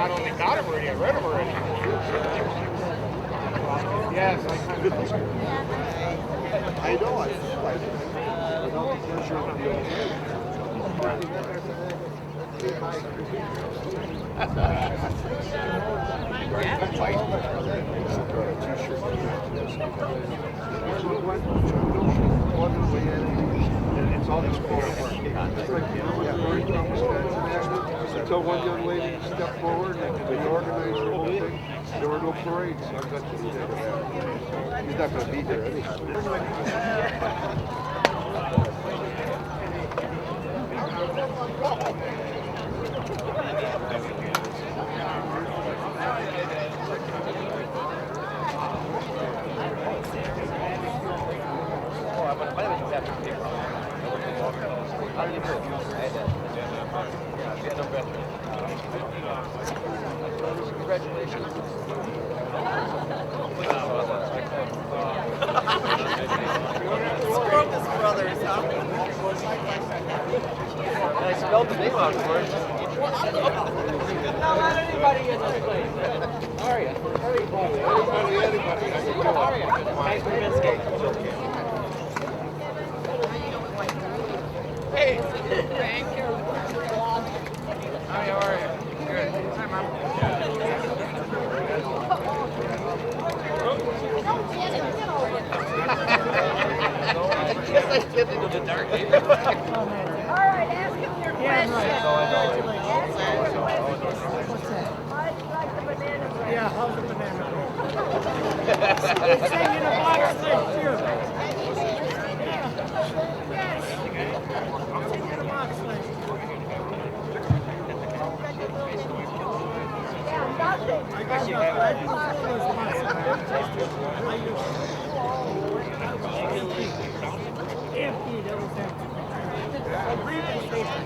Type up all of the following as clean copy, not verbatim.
not only got him already, I read him already. Yes, I kind of. I know it. Without the pressure of the old it's all these people. So one young lady stepped forward and they organized the whole thing. There were no parades, so I got to do that. He's not going to be there anyhow. Congratulations. Scrotus Brothers, huh? I spelled the name out for it. Not anybody in this place. How are you? Everybody. How are you? Thanks for Minsky. Hey. Thank you. Hi, how are you? Good. Hi, Mom. Yes, I did into the dark. All right, ask him your question. Ask him your question. What's that? How'd you like the banana bread? Yeah, how's the banana bread? He's singing about it next year. Yes. Singing about it next year. Yeah, nothing. I got nothing. I do full responsibility. I do. Empty, that was empty. A breathing station.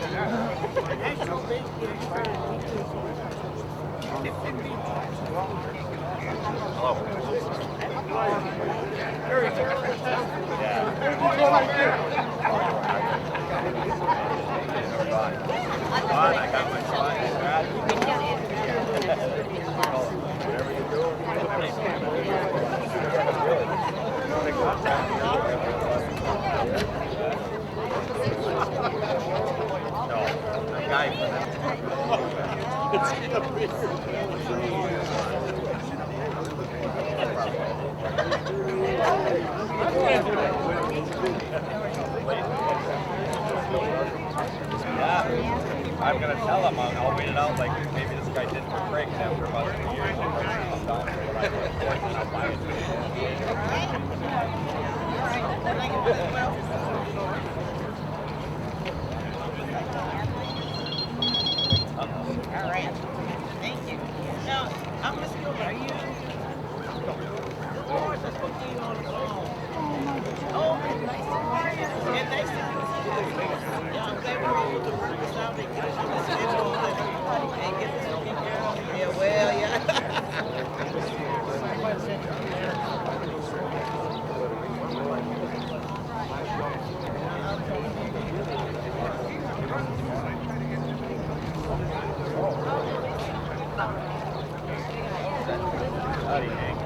National Bakery expired. Hello. Very good. I got my slide. Whatever you do. No, the guy. It's gonna be. Yeah, I'm gonna tell him. I'll wait it out. Like maybe this guy did for breaks after about 2 years. I'll down for what I'll buy it. All right. Thank you. Now, I'm Miss Gilbert. Are you? Oh, it's just cookie on the phone. Oh, nice to meet you. Yeah, nice to meet you. Yeah, I'm glad we're able to work this out because I'm the schedule and get this taken care of. Yeah, well, yeah. Howdy, Hank.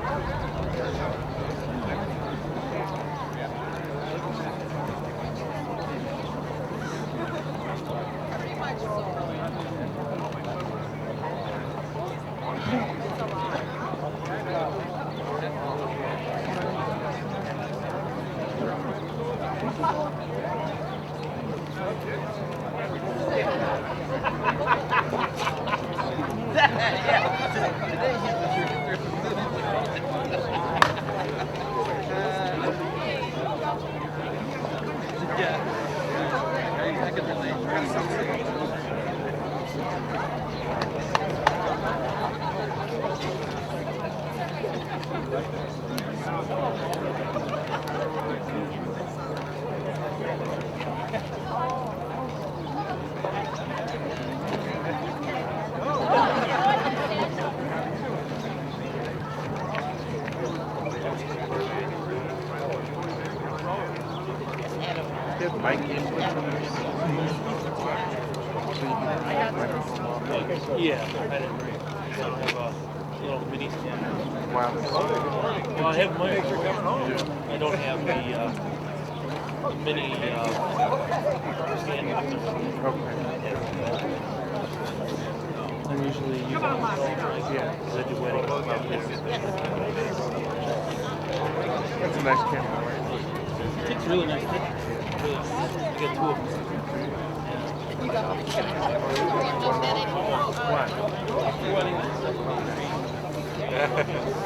Mike in Yeah, I didn't read. So I have a little mini stand. Wow. Well, I have my. I don't have the mini stand. Okay. I'm usually using it because I do weddings out there. That's a nice camera, right? It takes really nice pictures. Really, I get 2 of them.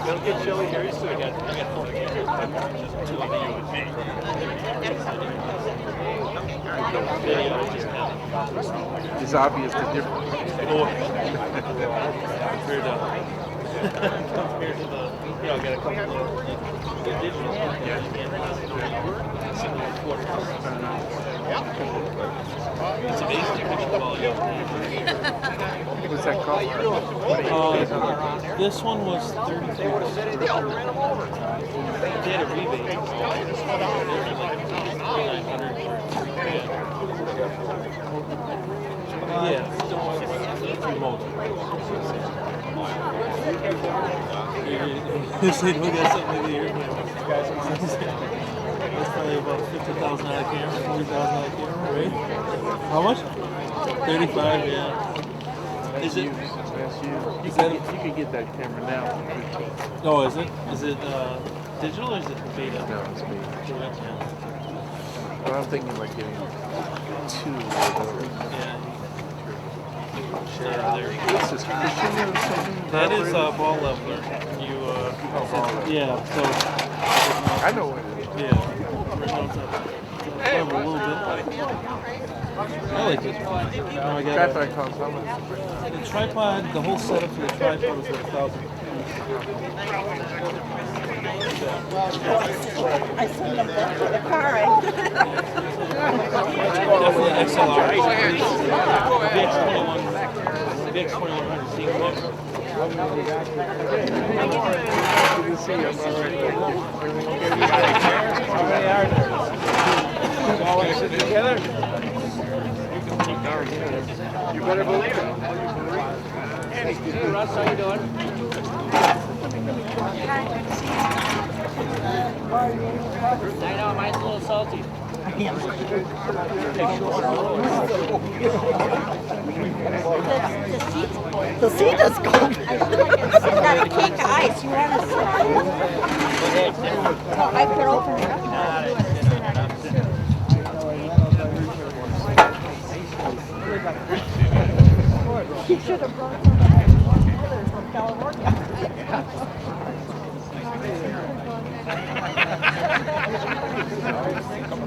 Don't get chilly here. You still got 4 cameras. Just 2 of you and me. It's obvious the difference. Compared to the, I got a couple of digital It's amazing the picture quality. What's that called? This one was 32. They had a rebate. Yeah. Remote. If they don't get something to hear, that's probably about $50,000 camera, $40,000 camera, right? How much? 35, yeah. Is it? That's you. Is that You could get that camera now. Oh, is it? Is it digital or is it beta? No, it's me. Yeah. But I'm thinking like getting 2 or whatever. Yeah. Sure, there. What's this? Christian or something? That is a ball leveler. You ball leveler. yeah. So I know what it is. yeah. A little bit. I like this one. Now I got Tripod costs how much? the tripod. The whole setup for the tripod was like $1,000. I sent them back to the car. Definitely XLR. VX21. VX2100. See them up? Good to see you. All sitting together. You better believe it. Hey, Russ, how you doing? I know, mine's a little salty. The seat is cold. I feel like I'm sitting on a cake of ice. You want to sit on it? No, I could open it up. You should have brought some from California.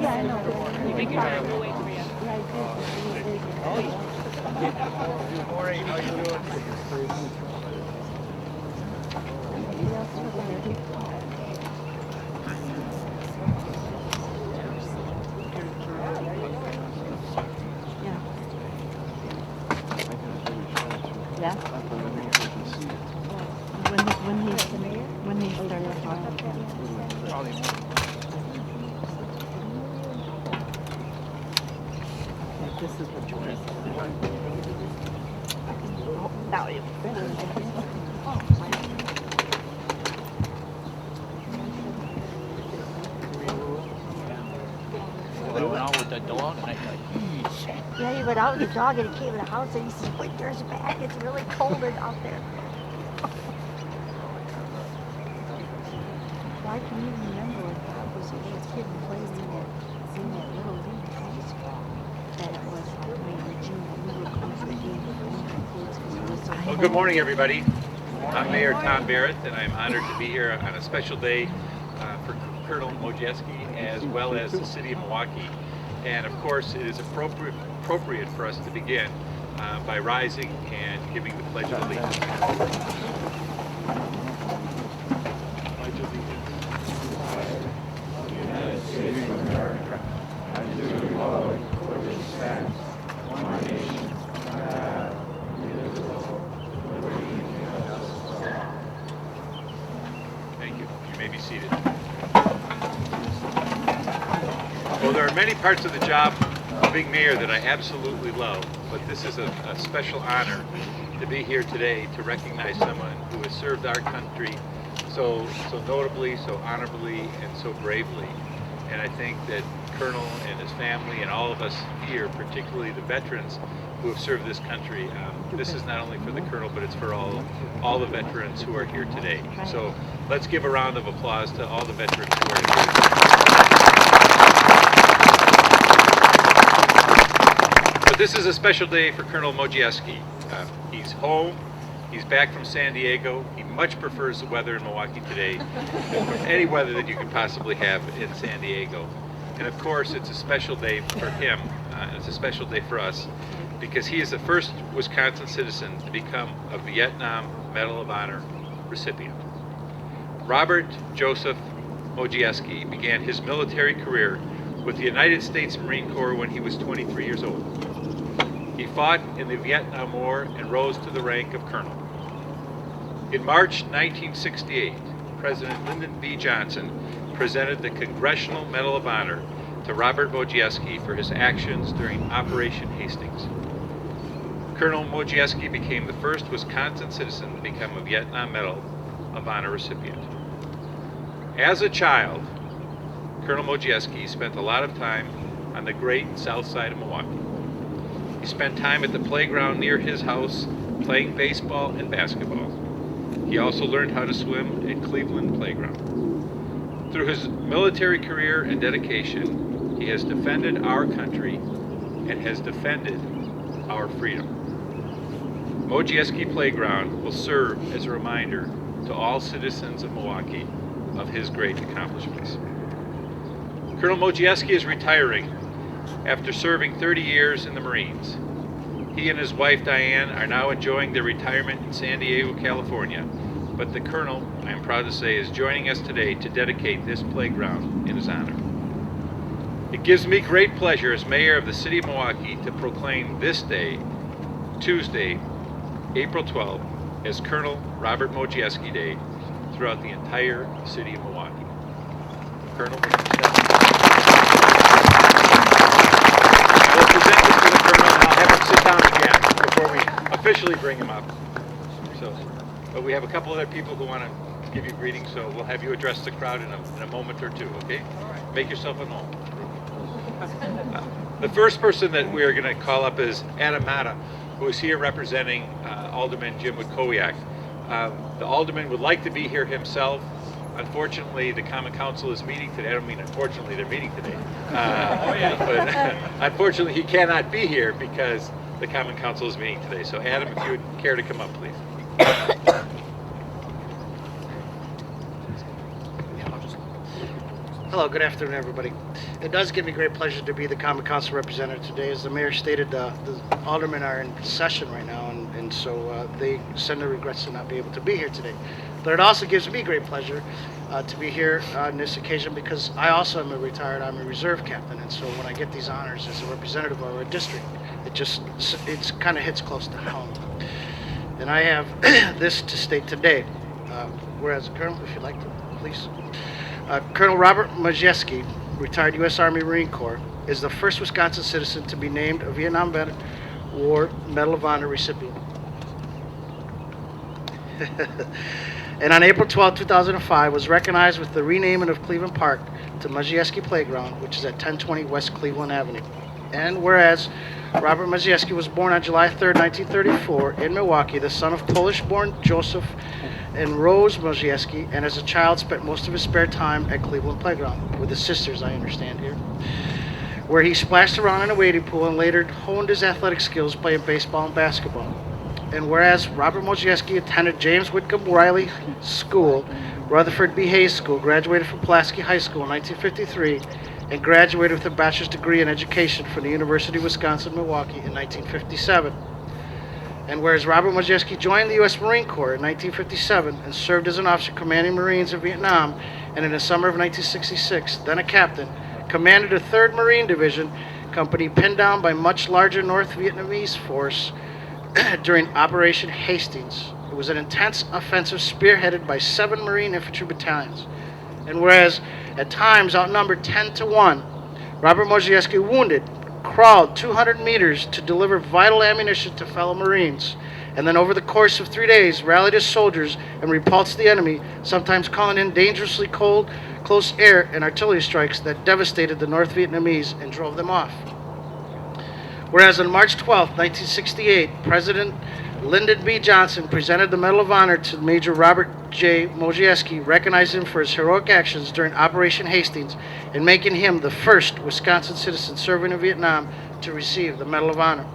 Yeah, I know. You think you're going to wait for you? Yeah, I did. Morning, how you doing? Yeah. When he started talking. This is what you want. Now you Yeah, you went out with the dog and he came in the house and he said, winter's back, it's really cold out there. Well, I can even remember when Bob was a little kid and played in that little league high school. That it was like May or June and we would come to the game with winter clothes because it was so Well, good morning, everybody. I'm Mayor Tom Barrett, and I'm honored to be here on a special day for Colonel Modrzejewski as well as the city of Milwaukee. And of course, it is appropriate for us to begin by rising and giving the Pledge of Allegiance. Thank you. You may be seated. Well, there are many parts of the job of being mayor that I absolutely love. but this is a special honor to be here today to recognize someone who has served our country so notably, so honorably, and so bravely. And I think that Colonel and his family and all of us here, particularly the veterans who have served this country, this is not only for the Colonel, but it's for all the veterans who are here today. So let's give a round of applause to all the veterans who are here. But this is a special day for Colonel Modrzejewski. He's home. He's back from San Diego. He much prefers the weather in Milwaukee today, any weather that you could possibly have in San Diego. And of course, it's a special day for him. It's a special day for us because he is the first Wisconsin citizen to become a Vietnam Medal of Honor recipient. Robert Joseph Modrzejewski began his military career with the United States Marine Corps when he was 23 years old. He fought in the Vietnam War and rose to the rank of colonel. In March 1968, President Lyndon B. Johnson presented the Congressional Medal of Honor to Robert Modrzejewski for his actions during Operation Hastings. Colonel Modrzejewski became the first Wisconsin citizen to become a Vietnam Medal of Honor recipient. As a child, Colonel Modrzejewski spent a lot of time on the great south side of Milwaukee. He spent time at the playground near his house playing baseball and basketball. He also learned how to swim at Cleveland Playground. Through his military career and dedication, he has defended our country and has defended our freedom. Modrzejewski Playground will serve as a reminder to all citizens of Milwaukee of his great accomplishments. Colonel Modrzejewski is retiring after serving 30 years in the Marines. He and his wife Diane are now enjoying their retirement in San Diego, California, but the Colonel, I am proud to say, is joining us today to dedicate this playground in his honor. It gives me great pleasure as mayor of the city of Milwaukee to proclaim this day, Tuesday, April 12th, as Colonel Robert Modrzejewski Day throughout the entire city of Milwaukee. Colonel, we'll present this to the Colonel and I'll have him sit down again before we officially bring him up. But we have a couple other people who want to give you greetings, so we'll have you address the crowd in a moment or two, okay? Make yourself at home. The first person that we are going to call up is Adam Mata, who is here representing Alderman Jim Witkowiak. The Alderman would like to be here himself. Unfortunately, the Common Council is meeting today. I don't mean unfortunately, they're meeting today. But unfortunately, he cannot be here because the Common Council is meeting today. So Adam, if you would care to come up, please. Hello, good afternoon, everybody. It does give me great pleasure to be the Common Council representative today. As the mayor stated, the aldermen are in session right now, and so they send their regrets to not be able to be here today. But it also gives me great pleasure to be here on this occasion because I also am a retired Army Reserve captain, and so when I get these honors as a representative of our district, it kind of hits close to home. And I have this to state today, whereas Colonel, if you'd like to, please. Colonel Robert Modrzejewski, retired U.S. Army Marine Corps, is the first Wisconsin citizen to be named a Vietnam War Medal of Honor recipient. And on April 12, 2005, was recognized with the renaming of Cleveland Park to Modrzejewski Playground, which is at 1020 West Cleveland Avenue. And whereas Robert Modrzejewski was born on July 3, 1934 in Milwaukee, the son of Polish-born Joseph and Rose Modrzejewski, and as a child spent most of his spare time at Cleveland Playground, with his sisters, I understand here, where he splashed around in a wading pool and later honed his athletic skills playing baseball and basketball. And whereas Robert Modrzejewski attended James Whitcomb Riley School, Rutherford B. Hayes School, graduated from Pulaski High School in 1953, and graduated with a bachelor's degree in education from the University of Wisconsin-Milwaukee in 1957. And whereas Robert Modrzejewski joined the U.S. Marine Corps in 1957 and served as an officer commanding Marines in Vietnam, and in the summer of 1966, then a captain, commanded a 3rd Marine Division company pinned down by much larger North Vietnamese force during Operation Hastings. It was an intense offensive spearheaded by 7 Marine infantry battalions. And whereas at times outnumbered 10 to 1, Robert Modrzejewski wounded crawled 200 meters to deliver vital ammunition to fellow Marines, and then over the course of 3 days rallied his soldiers and repulsed the enemy, sometimes calling in dangerously close air and artillery strikes that devastated the North Vietnamese and drove them off. Whereas on March 12, 1968, President Lyndon B. Johnson presented the Medal of Honor to Major Robert J. Modrzejewski, recognizing him for his heroic actions during Operation Hastings and making him the first Wisconsin citizen serving in Vietnam to receive the Medal of Honor.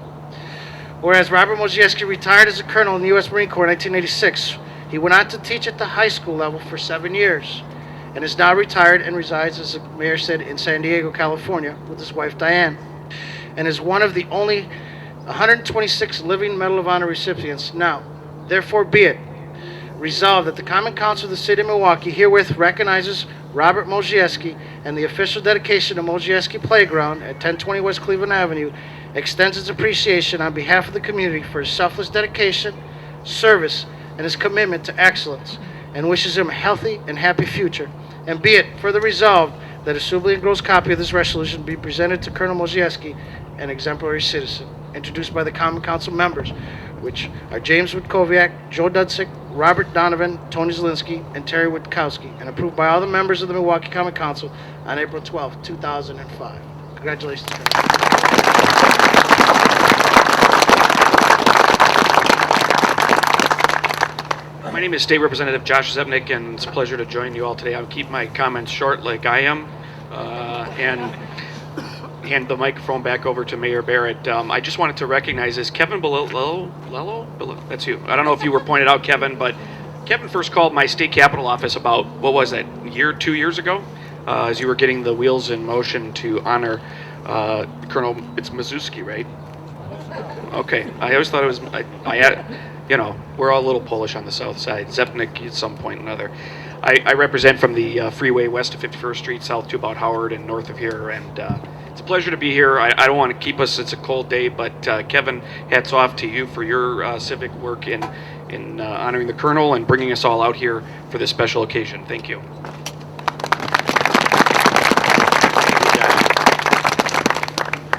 Whereas Robert Modrzejewski retired as a colonel in the U.S. Marine Corps in 1986, he went on to teach at the high school level for 7 years and is now retired and resides, as the mayor said, in San Diego, California with his wife Diane, and is one of the only 126 living Medal of Honor recipients. Now, therefore be it resolved that the Common Council of the City of Milwaukee herewith recognizes Robert Modrzejewski, and the official dedication of Modrzejewski Playground at 1020 West Cleveland Avenue extends its appreciation on behalf of the community for his selfless dedication, service, and his commitment to excellence, and wishes him a healthy and happy future. And be it further resolved that a suitably engrossed copy of this resolution be presented to Colonel Modrzejewski, an exemplary citizen, introduced by the Common Council members, which are James Witkowiak, Joe Dudzik, Robert Donovan, Tony Zielinski, and Terry Witkowski, and approved by all the members of the Milwaukee Common Council on April 12, 2005. Congratulations, Colonel. My name is State Representative Josh Zepnik, and it's a pleasure to join you all today. I'll keep my comments short like I am, and hand the microphone back over to Mayor Barrett. I just wanted to recognize this. Kevin Lello? That's you. I don't know if you were pointed out, Kevin, but Kevin first called my state capitol office about, what was that, 2 years ago? As you were getting the wheels in motion to honor Colonel, it's Mazuski, right? Okay, I always thought it was, I had, you know, we're all a little Polish on the south side. Zepnik at some point or another. I represent from the freeway west of 51st Street, south to about Howard and north of here, and it's a pleasure to be here. I don't want to keep us, it's a cold day, but Kevin, hats off to you for your civic work in honoring the Colonel and bringing us all out here for this special occasion. Thank you.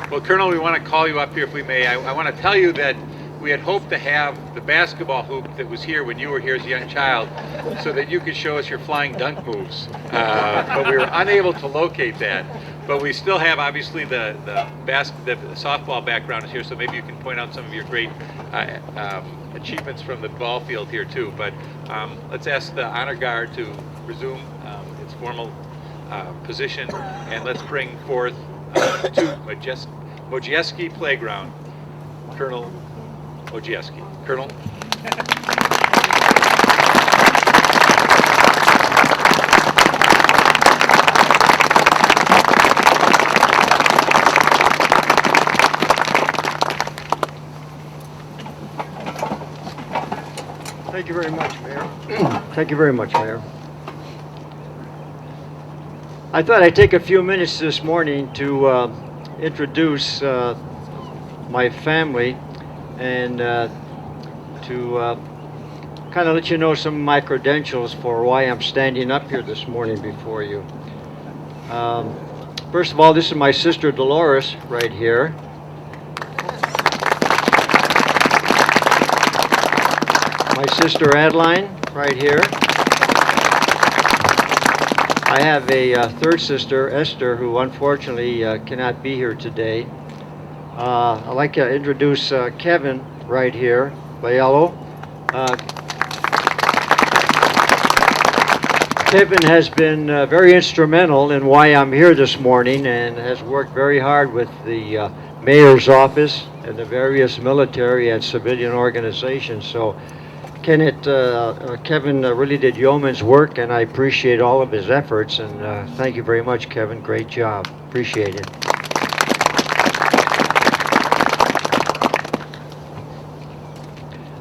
Well, Colonel, we want to call you up here if we may. I want to tell you that we had hoped to have the basketball hoop that was here when you were here as a young child so that you could show us your flying dunk moves. But we were unable to locate that. But we still have, obviously, the softball background is here, so maybe you can point out some of your great achievements from the ball field here, too. But let's ask the honor guard to resume its formal position, and let's bring forth to Modrzejewski Playground, Colonel Modrzejewski. Colonel. Thank you very much, Mayor. Thank you very much, Mayor. I thought I'd take a few minutes this morning to introduce my family and to kind of let you know some of my credentials for why I'm standing up here this morning before you. First of all, this is my sister Dolores right here. My sister Adeline right here. I have a third sister, Esther, who unfortunately cannot be here today. I'd like to introduce Kevin right here, Bayello. Kevin has been very instrumental in why I'm here this morning and has worked very hard with the mayor's office and the various military and civilian organizations. So Kevin really did yeoman's work, and I appreciate all of his efforts, and thank you very much, Kevin. Great job. Appreciate it.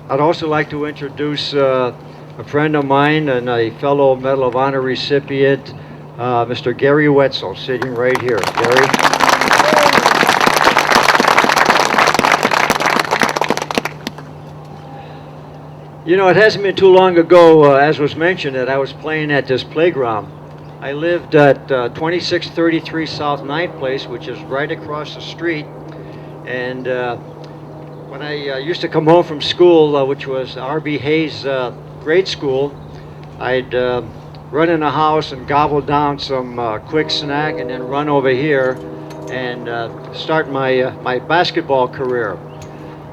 I'd also like to introduce a friend of mine and a fellow Medal of Honor recipient, Mr. Gary Wetzel, sitting right here. Gary. You know, it hasn't been too long ago, as was mentioned, that I was playing at this playground. I lived at 2633 South 9th Place, which is right across the street And when I used to come home from school, which was R.B. Hayes grade school, I'd run in the house and gobble down some quick snack and then run over here and start my basketball career.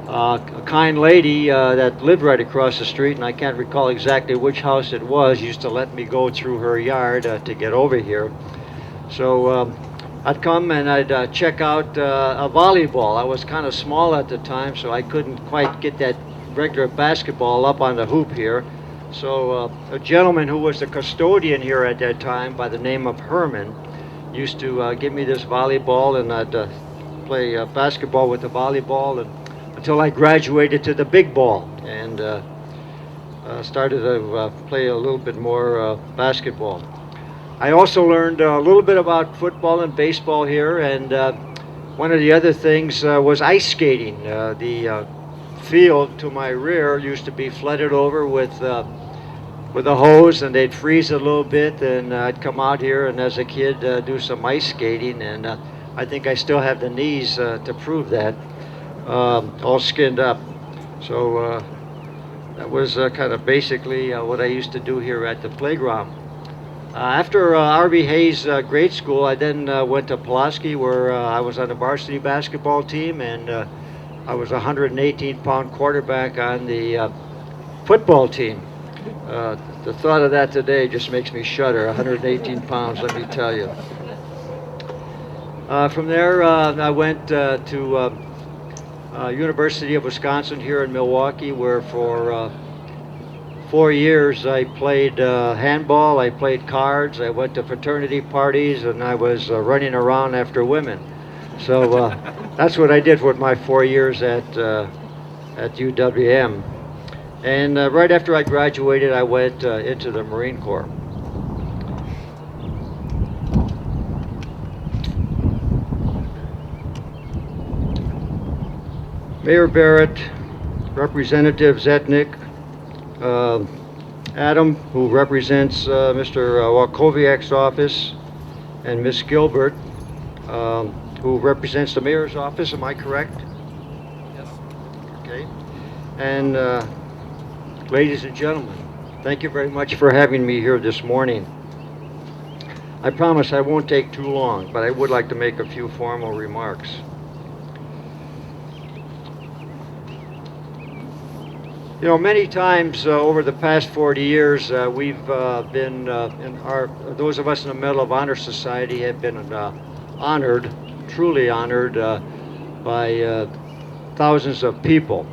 A kind lady that lived right across the street, and I can't recall exactly which house it was, used to let me go through her yard to get over here. So I'd come and I'd check out a volleyball. I was kind of small at the time, so I couldn't quite get that regular basketball up on the hoop here. So a gentleman who was the custodian here at that time by the name of Herman used to give me this volleyball, and I'd play basketball with the volleyball and until I graduated to the big ball and started to play a little bit more basketball. I also learned a little bit about football and baseball here, and one of the other things was ice skating. The field to my rear used to be flooded over with a hose, and they'd freeze a little bit, and I'd come out here and as a kid do some ice skating, and I think I still have the knees to prove that. All skinned up. So that was kind of basically what I used to do here at the playground. After R.B. Hayes grade school, I then went to Pulaski, where I was on the varsity basketball team, and I was a 118-pound quarterback on the football team. The thought of that today just makes me shudder. 118 pounds, let me tell you. From there, I went to University of Wisconsin here in Milwaukee, where for 4 years I played handball, I played cards, I went to fraternity parties, and I was running around after women. So that's what I did with my 4 years at UWM. And right after I graduated, I went into the Marine Corps. Mayor Barrett, Representative Zetnik, Adam, who represents Mr. Walkowiak's office, and Ms. Gilbert, who represents the mayor's office. Am I correct? Yes. Okay. And ladies and gentlemen, thank you very much for having me here this morning. I promise I won't take too long, but I would like to make a few formal remarks. You know, many times over the past 40 years, we've been, those of us in the Medal of Honor Society have been honored, truly honored by thousands of people.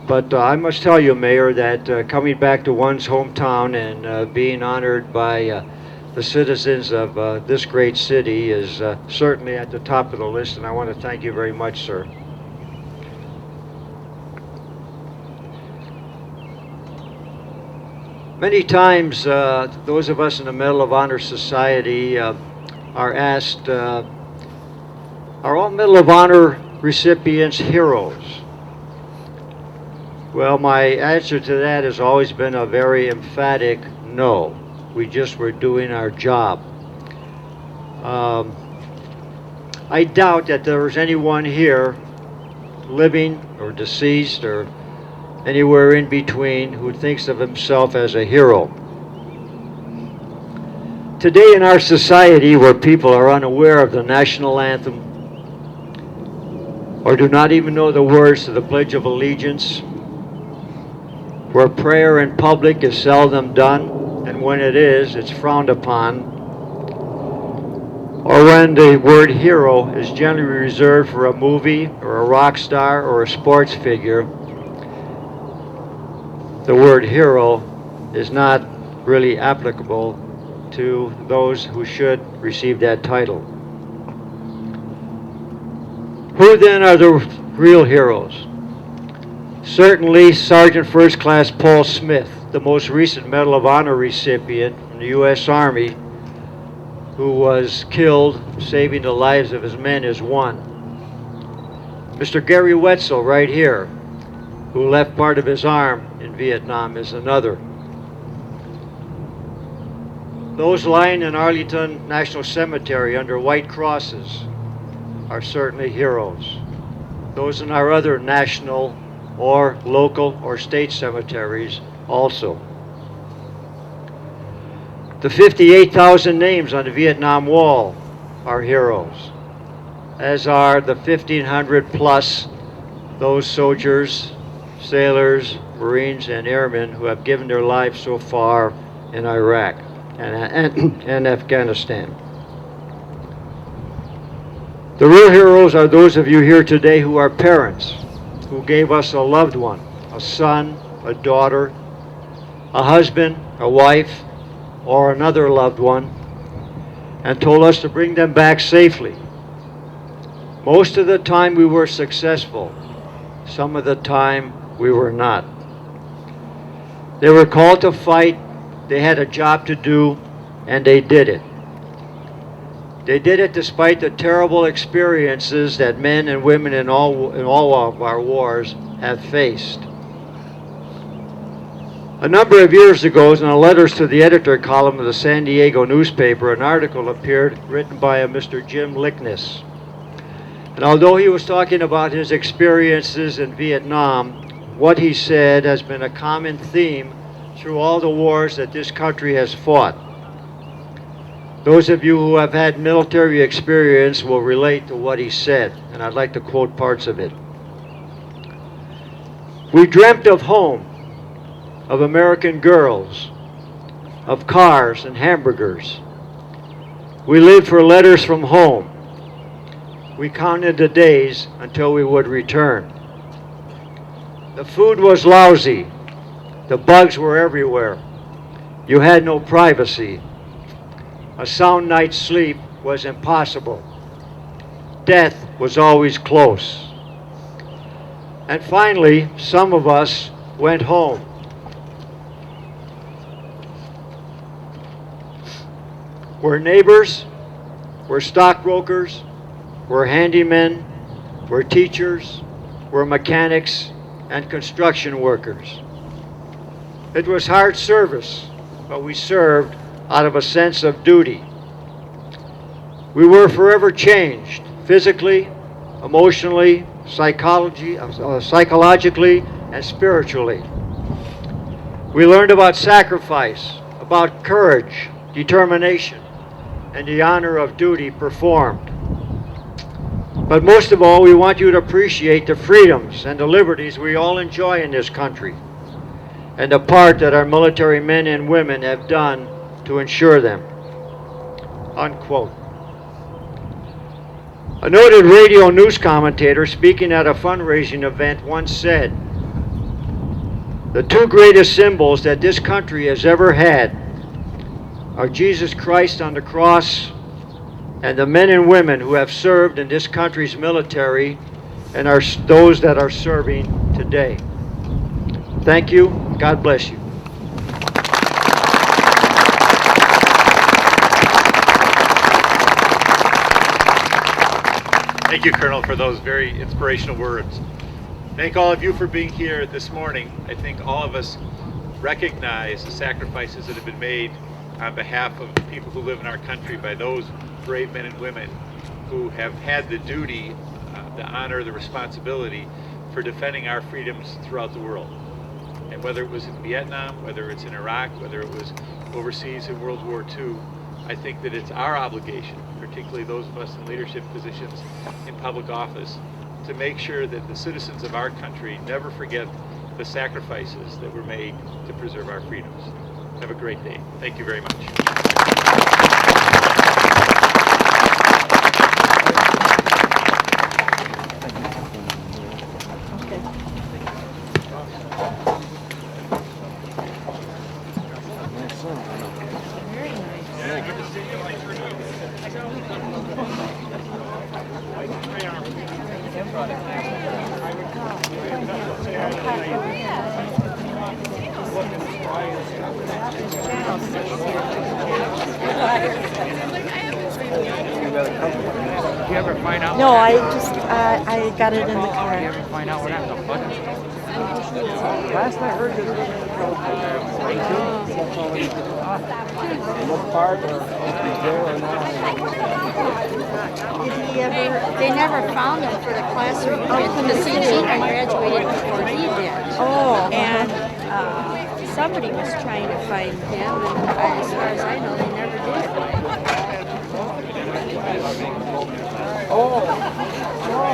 But I must tell you, Mayor, that coming back to one's hometown and being honored by the citizens of this great city is certainly at the top of the list, and I want to thank you very much, sir. Many times, those of us in the Medal of Honor Society are asked, are all Medal of Honor recipients heroes? Well, my answer to that has always been a very emphatic no. We just were doing our job. I doubt that there is anyone here, living or deceased or anywhere in between, who thinks of himself as a hero. Today in our society, where people are unaware of the national anthem or do not even know the words to the Pledge of Allegiance, where prayer in public is seldom done, and when it is, it's frowned upon, or when the word hero is generally reserved for a movie or a rock star or a sports figure, the word hero is not really applicable to those who should receive that title. Who then are the real heroes? Certainly Sergeant First Class Paul Smith, the most recent Medal of Honor recipient from the U.S. Army, who was killed saving the lives of his men, is one. Mr. Gary Wetzel, right here, who left part of his arm in Vietnam, is another. Those lying in Arlington National Cemetery under white crosses are certainly heroes. those in our other national or local or state cemeteries also. The 58,000 names on the Vietnam Wall are heroes, as are the 1,500 plus those soldiers, sailors, Marines, and airmen who have given their lives so far in Iraq and Afghanistan. The real heroes are those of you here today who are parents, who gave us a loved one, a son, a daughter, a husband, a wife, or another loved one, and told us to bring them back safely. Most of the time we were successful. Some of the time we were not. They were called to fight, they had a job to do, and they did it. They did it despite the terrible experiences that men and women in all of our wars have faced. A number of years ago, in the letters to the editor column of the San Diego newspaper, an article appeared written by a Mr. Jim Lickness. And although he was talking about his experiences in Vietnam, what he said has been a common theme through all the wars that this country has fought. Those of you who have had military experience will relate to what he said, and I'd like to quote parts of it. We dreamt of home, of American girls, of cars and hamburgers. We lived for letters from home. We counted the days until we would return. The food was lousy. The bugs were everywhere. You had no privacy. A sound night's sleep was impossible. Death was always close. And finally, some of us went home. We're neighbors, we're stockbrokers, we're handymen, we're teachers, we're mechanics, and construction workers. It was hard service, but we served out of a sense of duty. We were forever changed, physically, emotionally, psychologically, and spiritually. We learned about sacrifice, about courage, determination, and the honor of duty performed. But most of all, we want you to appreciate the freedoms and the liberties we all enjoy in this country, and the part that our military men and women have done to ensure them. Unquote. A noted radio news commentator speaking at a fundraising event once said, "The two greatest symbols that this country has ever had are Jesus Christ on the cross and the men and women who have served in this country's military and are those that are serving today." Thank you. God bless you. Thank you, Colonel, for those very inspirational words. Thank all of you for being here this morning. I think all of us recognize the sacrifices that have been made on behalf of the people who live in our country by those brave men and women who have had the duty, the honor, the responsibility for defending our freedoms throughout the world. And whether it was in Vietnam, whether it's in Iraq, whether it was overseas in World War II, I think that it's our obligation, particularly those of us in leadership positions in public office, to make sure that the citizens of our country never forget the sacrifices that were made to preserve our freedoms. Have a great day. Thank you very much. No, I got it in the car. You ever find out what happened to Bud? Last I heard, they were going to that's all they did. What part or there or not? Did he ever? They never found him for the class reunion because Sijan graduated before he did. Oh. And somebody was trying to find him, and as far as I know, they never did. Oh.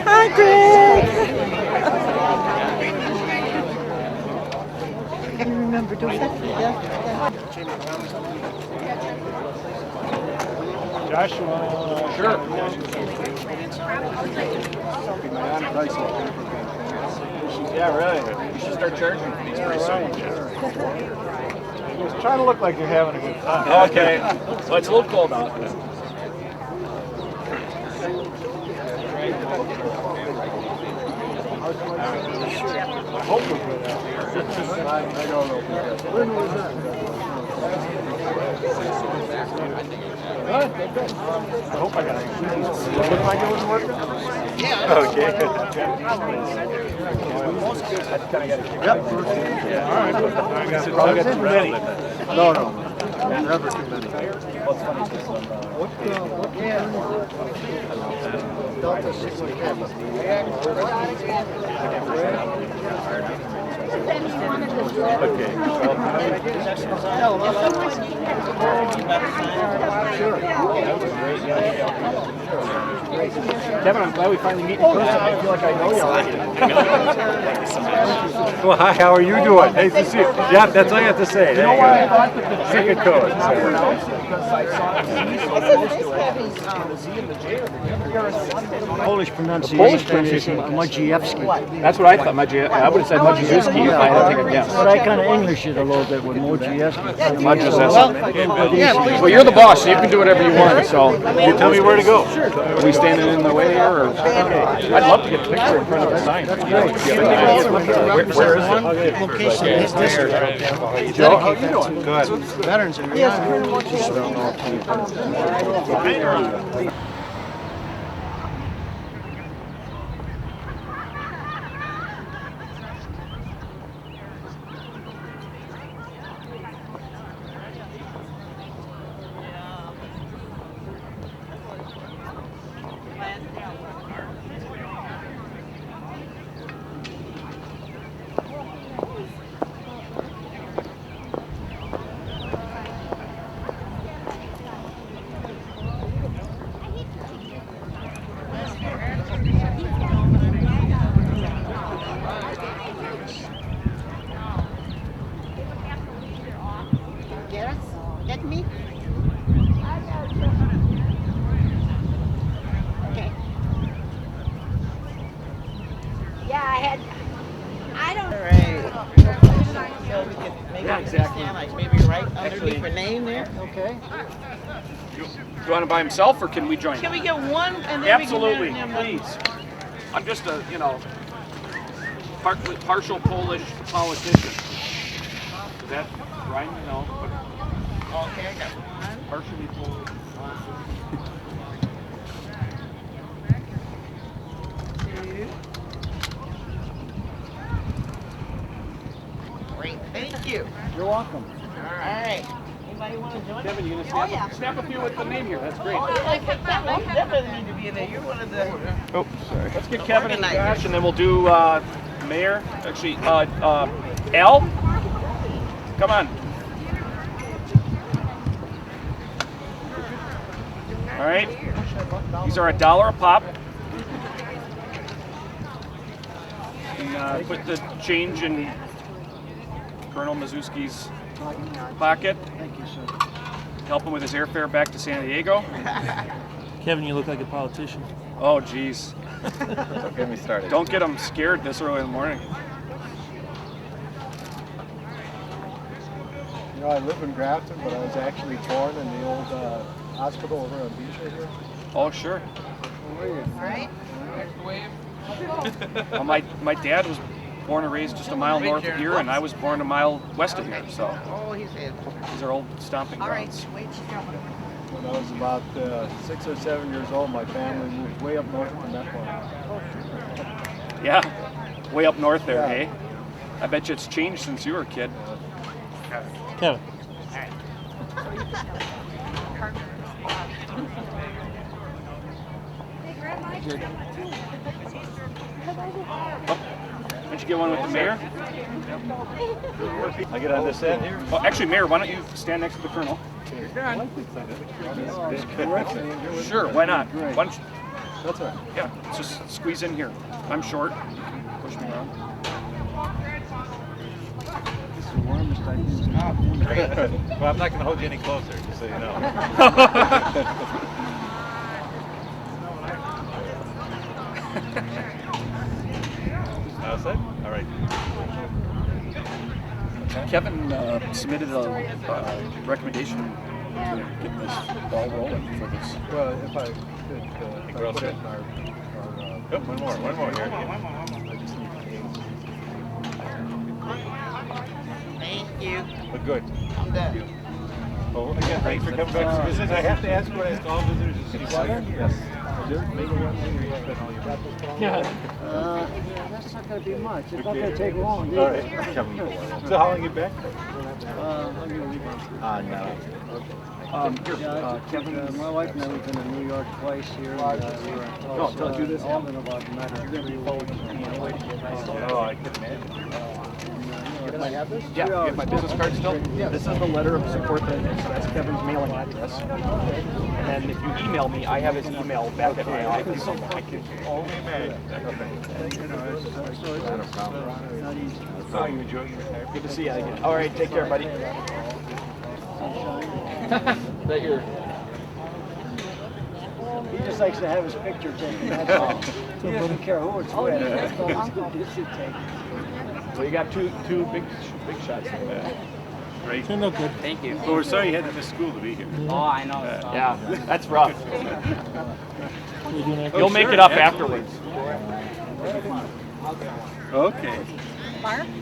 Hi, Greg. You remember doing that? Yeah. Joshua. Sure. Yeah, really. You should start charging for these pretty soon. Just try to look like you're having a good time. Okay. Well, it's a little cold out. I hope we're good out here. I don't know. When was that? What? I hope I got it. Look like it was working? Yeah. Okay. Yep. Yeah. All right. I'll get too many. No. Never too many. What's funny is what Delta 6 Okay. Kevin, I'm glad we finally meet in person. I feel like I know you already. Well, hi, how are you doing? Nice to see you. Yeah, that's all I have to say. You know why I thought that the secret code? I pronounced it because I saw the Z so close to it. The Z and the J are together. Polish pronunciation is Modrzejewski. That's what I thought. I would have said Modrzejewski if I had to take a guess. But I kind of English it a little bit with Modrzejewski. Well, you're the boss, so you can do whatever you want. So you tell me where to go. Are we standing in the way here? Or? I'd love to get a picture in front of the sign. Where is it? Location in his district. Joe, how you doing? Good. Veterans are Yes, Get me? Okay. Yeah, I don't. All right. So we can maybe stand like maybe right underneath her name there. Okay. You want to by himself, or can we join? Can we get one and then Absolutely, we can please. I'm just a, partial Polish politician. Is that right? No. Okay, I got one. Partially Polish. Great, thank you. You're welcome. All right. Anybody want to join? Kevin, you gonna snap a few with the name here? That's great. Oh, I like it. Kevin, you definitely need to be in there. You're one of the. Oh, sorry. Let's get Kevin and Josh, and then we'll do Mayor. Actually, Al. Come on. All right. These are $1 a pop. And put the change in Colonel Modrzejewski's pocket. Thank you, sir. Help him with his airfare back to San Diego. Kevin, you look like a politician. Oh, geez. Don't get me started. Don't get him scared this early in the morning. You know, I live in Grafton, but I was actually born in the old hospital over on Beecher here. Oh, sure. All right. Well, my dad was born and raised just a mile north of here, and I was born a mile west of here. So Oh, he said. these are old stomping All right, grounds. wait. When I was about 6 or 7 years old, my family moved way up north from that point. Yeah, way up north there, Yeah. hey? I bet you it's changed since you were a kid. Kevin. Why don't you get one with the mayor? I get on this end here. Oh, actually, Mayor, why don't you stand next to the colonel? Sure, why not? Why don't you? That's all right. Yeah, just squeeze in here. I'm short. Push me around. Well, I'm not going to hold you any closer, just so you know. Outside? All right. Kevin submitted a recommendation to get this ball rolling for this. Well, if I could we're all put set. it in our Oh, one more here. Thank you. But good. I'm done. Oh, again, thanks for coming back to visit. I have to ask what I ask all visitors to see water. Yes. That's not going to be much. It's not going to take long. All right. So how long you back? I'm going to leave on. No. Kevin, my wife and I have been to New York twice here. No, don't do this. All in about a matter of 3 weeks. Oh, I can imagine. Can I have this? Yeah, you have my business card still? Yeah. This is the letter of support so that's Kevin's mailing address. And then if you email me, I have his email back at my office. Only man. So you enjoying your retirement? Good to see you again. All right, take care, buddy. Bet you're... He just likes to have his picture taken. That's all. He doesn't care who it's with. As long as he gets it taken. So you got two big shots. Great. Turned out good. Thank you. Well, we're sorry you had to miss school to be here. Oh, I know. Yeah, that's rough. We doing that? You'll make it up afterwards. Okay.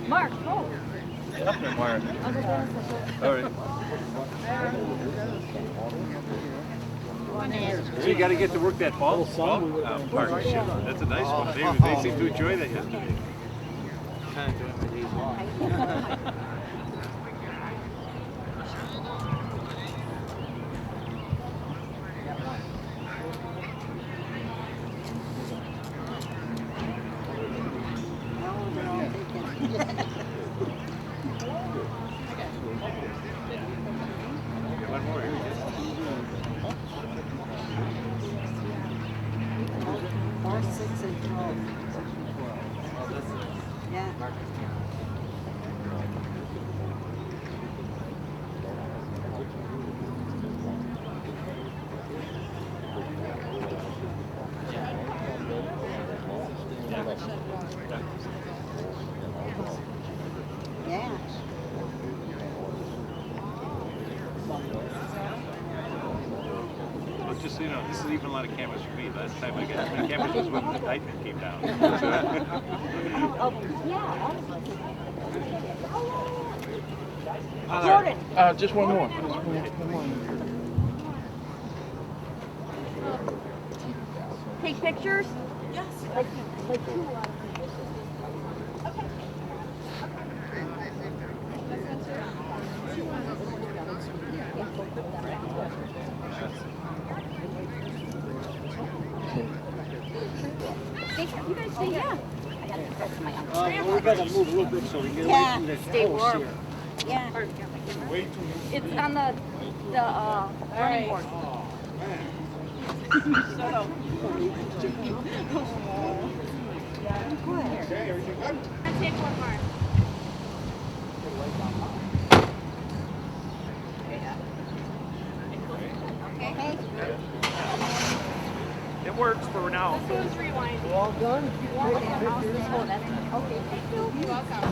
Mark, oh. Mark. All right. So you got to get to work that ball partnership. That's a nice one. They seem to enjoy that yesterday. One more here. Or 6 and 12. Yeah. Yeah. Well, just so you know, this is even a lot of cameras for me. Last time I got as many cameras was when the Titan came down. Jordan. Just one more. Take pictures? Yes. Like two. You guys say yeah. I gotta press my arm. We got to move a little bit so we can get away from the Stay host warm. here. Yeah. It's on the running board. Shut up. Take one more. Okay. It works for now. This one's rewinding. All done? Okay. You're welcome.